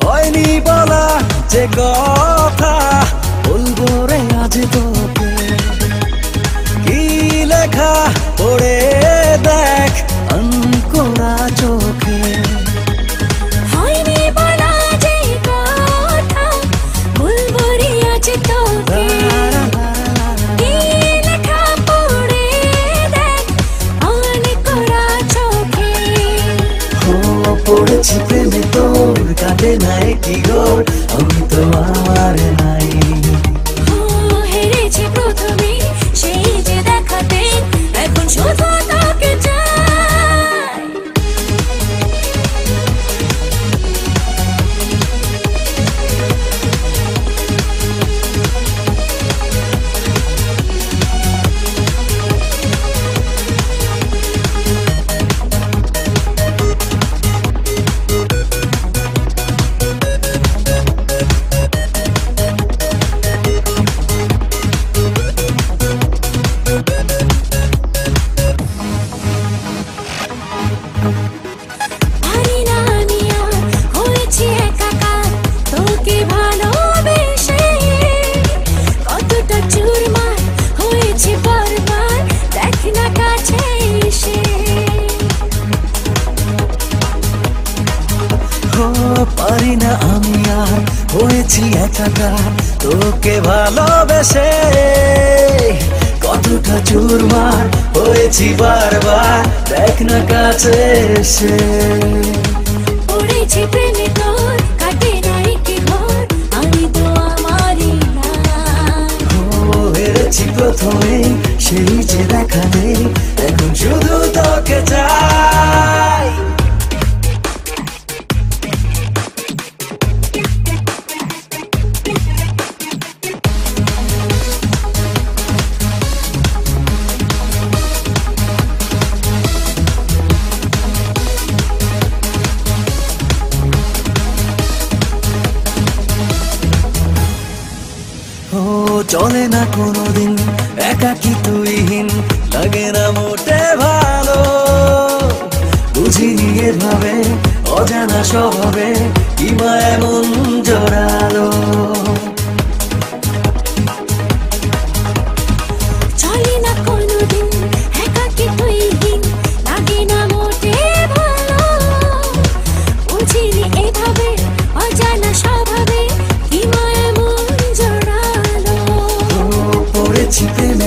হয়নি বলা যে কথা বলবো রে আজ তোকে, কি লেখা পড়ে দেখ অঙ্করা চোখে। হয়নি বলা যে কথা বলবো রে আজ তোকে, কি লেখা পড়ে দেখ অঙ্করা চোখে। পড়েছি প্রেমে তোর কাটে নাই কি গোর, আমি তো আর নাই। হেরেছি প্রথমে সেই যে দেখাতে, এখন শুধু তোকে চাই। পারি না আমি আর হয়েছি একাকার, তোকে ভালোবেসে কতটা চুরমার হয়েছি বারবার, দেখ না কাছে এসে। পড়েছি প্রেমে তোর কাটে নাই কি ঘর, আমি তো আমারই না। হেরেছি প্রথমে সেই যে দেখা নেই, এখন শুধু তোকে চাই। চলে না কোনোদিন একাকি তুইহীন, লাগে না মোটে ভালো। বুঝিনি এভাবে অজানা স্বভাবে কি মা এমন জড়ালো। চলে না কোনোদিন একাকি তুইহীন, লাগে না মোটে ভালো। বুঝিনি এভাবে অজানা স্বভাবে কি মা এমন জড়ালো। পড়েছি প্রেমে